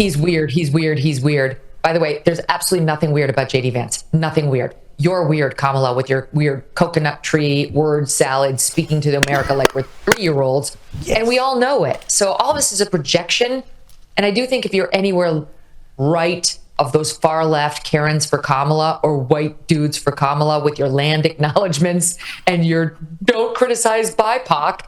He's weird. He's weird. He's weird. By the way, there's absolutely nothing weird about JD Vance. Nothing weird. You're weird, Kamala, with your weird coconut tree word salad speaking to America like we're 3-year-olds. Yes. And we all know it. So all this is a projection. And I do think if you're anywhere right of those far left Karens for Kamala or white dudes for Kamala with your land acknowledgements and your don't criticize BIPOC,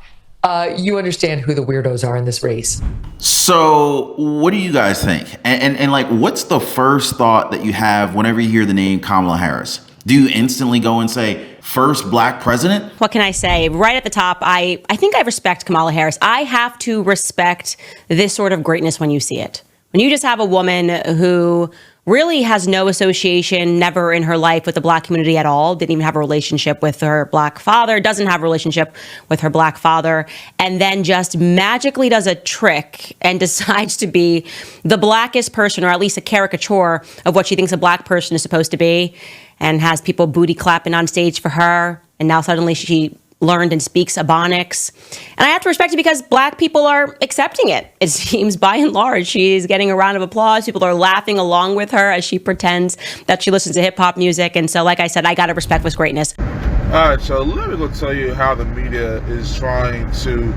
you understand who the weirdos are in this race. So what do you guys think? And like, what's the first thought that you have whenever you hear the name Kamala Harris? Do you instantly go and say, first black president? What can I say? Right at the top, I think I respect Kamala Harris. I have to respect this sort of greatness when you see it. When you just have a woman who really has no association, never in her life with the black community at all, didn't even have a relationship with her black father, doesn't have a relationship with her black father, and then just magically does a trick and decides to be the blackest person, or at least a caricature of what she thinks a black person is supposed to be, and has people booty clapping on stage for her, and now suddenly she learned and speaks Ebonics. And I have to respect it because black people are accepting it. It seems by and large, she's getting a round of applause. People are laughing along with her as she pretends that she listens to hip hop music. And so, like I said, I got to respect this greatness. All right, so let me go tell you how the media is trying to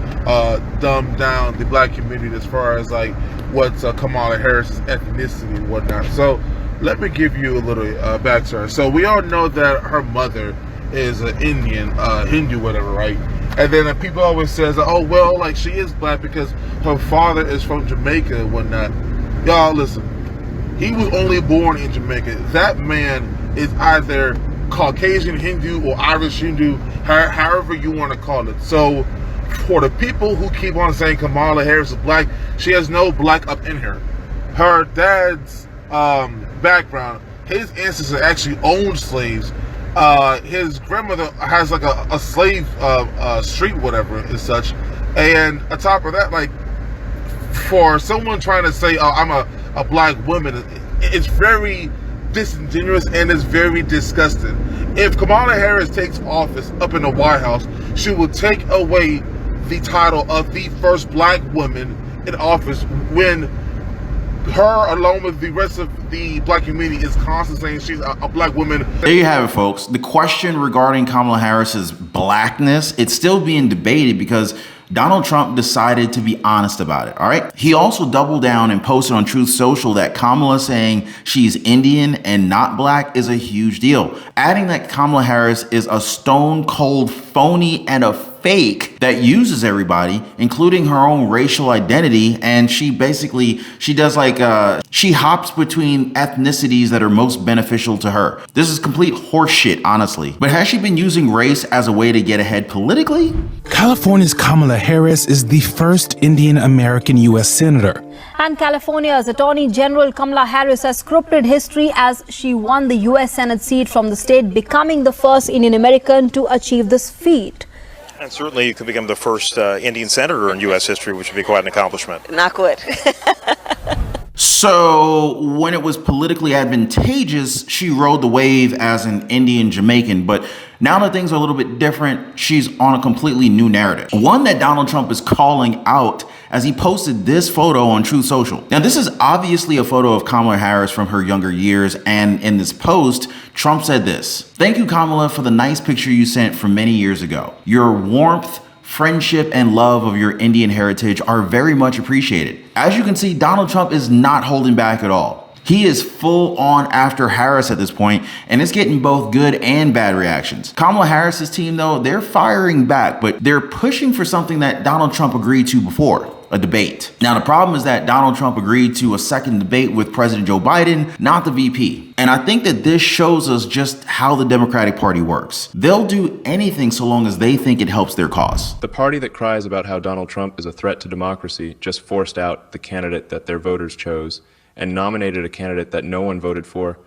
dumb down the black community as far as like what's Kamala Harris's ethnicity and whatnot. So let me give you a little backstory. So we all know that her mother is an Indian, Hindu, whatever, right? And then people always says, oh, well, like she is black because her father is from Jamaica and whatnot. Y'all, listen, he was only born in Jamaica. That man is either Caucasian Hindu or Irish Hindu, however you want to call it. So for the people who keep on saying Kamala Harris is black, she has no black up in her. Her dad's background, his ancestors actually owned slaves. His grandmother has like a slave street, whatever and such. And on top of that, like for someone trying to say, oh, I'm a black woman, it's very disingenuous and it's very disgusting. If Kamala Harris takes office up in the White House, she will take away the title of the first black woman in office when her, along with the rest of the black community, is constantly saying she's a black woman. There you have it, folks. The question regarding Kamala Harris's blackness, it's still being debated because Donald Trump decided to be honest about it, all right? He also doubled down and posted on Truth Social that Kamala saying she's Indian and not black is a huge deal, adding that Kamala Harris is a stone cold phony and a fake that uses everybody, including her own racial identity, and she does like she hops between ethnicities that are most beneficial to her. This is complete horseshit, honestly. But has she been using race as a way to get ahead politically? California's Kamala Harris is the first Indian American U.S. Senator. And California's Attorney General Kamala Harris has scripted history as she won the U.S. Senate seat from the state, becoming the first Indian American to achieve this feat. And certainly you could become the first Indian senator in U.S. history, which would be quite an accomplishment. Not good. So when it was politically advantageous, she rode the wave as an Indian Jamaican. But now that things are a little bit different, she's on a completely new narrative. One that Donald Trump is calling out as he posted this photo on Truth Social. Now, this is obviously a photo of Kamala Harris from her younger years. And in this post, Trump said this: "Thank you, Kamala, for the nice picture you sent from many years ago. Your warmth, friendship, and love of your Indian heritage are very much appreciated." As you can see, Donald Trump is not holding back at all. He is full on after Harris at this point, and it's getting both good and bad reactions. Kamala Harris's team, though, they're firing back, but they're pushing for something that Donald Trump agreed to before: a debate. Now, the problem is that Donald Trump agreed to a second debate with President Joe Biden, not the VP. And I think that this shows us just how the Democratic Party works. They'll do anything so long as they think it helps their cause. The party that cries about how Donald Trump is a threat to democracy just forced out the candidate that their voters chose and nominated a candidate that no one voted for.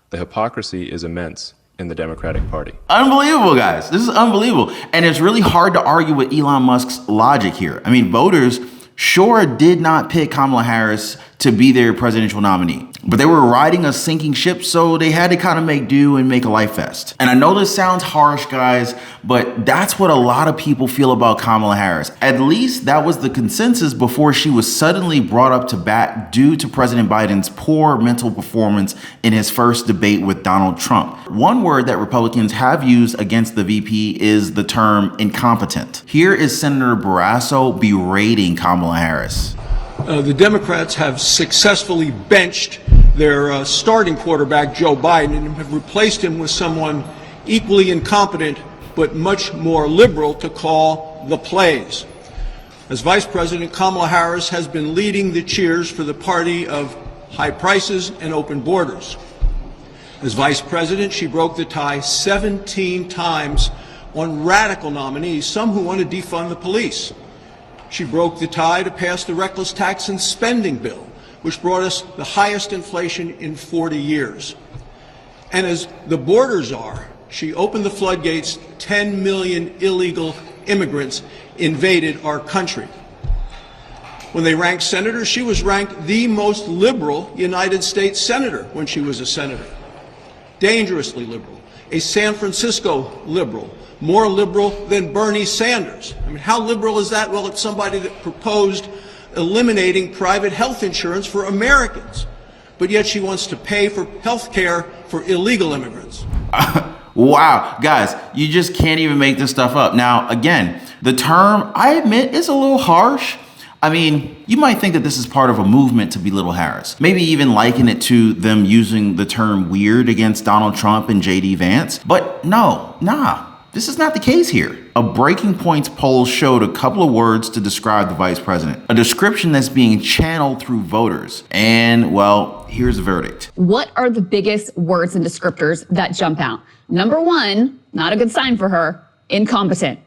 The hypocrisy is immense in the Democratic Party. Unbelievable, guys. This is unbelievable. And it's really hard to argue with Elon Musk's logic here. I mean, voters sure did not pick Kamala Harris to be their presidential nominee. But they were riding a sinking ship, so they had to kind of make do and make a life vest. And I know this sounds harsh, guys, but that's what a lot of people feel about Kamala Harris. At least that was the consensus before she was suddenly brought up to bat due to President Biden's poor mental performance in his first debate with Donald Trump. One word that Republicans have used against the VP is the term incompetent. Here is Senator Barrasso berating Kamala Harris. The Democrats have successfully benched their starting quarterback, Joe Biden, and have replaced him with someone equally incompetent but much more liberal to call the plays. As Vice President, Kamala Harris has been leading the cheers for the party of high prices and open borders. As Vice President, she broke the tie 17 times on radical nominees, some who want to defund the police. She broke the tie to pass the reckless tax and spending bill, which brought us the highest inflation in 40 years. And as the borders are, she opened the floodgates. 10 million illegal immigrants invaded our country. When they ranked senators, she was ranked the most liberal United States senator when she was a senator. Dangerously liberal. A San Francisco liberal. More liberal than Bernie Sanders. I mean, how liberal is that? Well, it's somebody that proposed eliminating private health insurance for Americans, but yet she wants to pay for health care for illegal immigrants. Wow, guys, you just can't even make this stuff up. Now, again, the term, I admit, is a little harsh. I mean, you might think that this is part of a movement to belittle Harris. Maybe even liken it to them using the term weird against Donald Trump and JD Vance. But no, this is not the case here. A Breaking Points poll showed a couple of words to describe the vice president, a description that's being channeled through voters. And well, here's the verdict. What are the biggest words and descriptors that jump out? Number one, not a good sign for her, incompetent.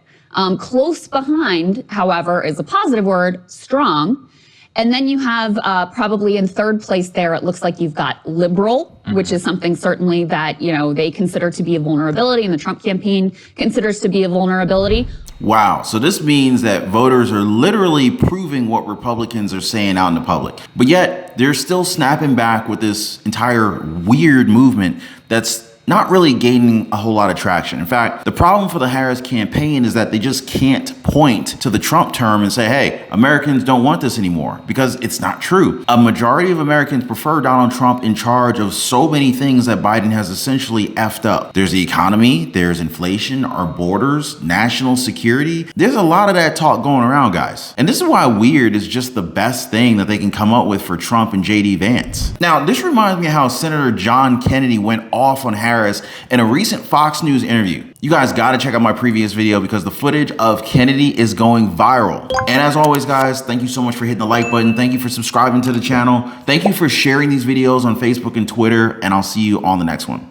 Close behind, however, is a positive word, strong. And then you have probably in third place there, it looks like you've got liberal, which is something certainly that, they consider to be a vulnerability and the Trump campaign considers to be a vulnerability. Wow. So this means that voters are literally proving what Republicans are saying out in the public. But yet they're still snapping back with this entire weird movement that's not really gaining a whole lot of traction. In fact, the problem for the Harris campaign is that they just can't point to the Trump term and say, hey, Americans don't want this anymore, because it's not true. A majority of Americans prefer Donald Trump in charge of so many things that Biden has essentially effed up. There's the economy, there's inflation, our borders, national security. There's a lot of that talk going around, guys. And this is why weird is just the best thing that they can come up with for Trump and JD Vance. Now, this reminds me of how Senator John Kennedy went off on Harris in a recent Fox News interview. You guys got to check out my previous video because the footage of Kennedy is going viral. And as always, guys, thank you so much for hitting the like button. Thank you for subscribing to the channel. Thank you for sharing these videos on Facebook and Twitter, and I'll see you on the next one.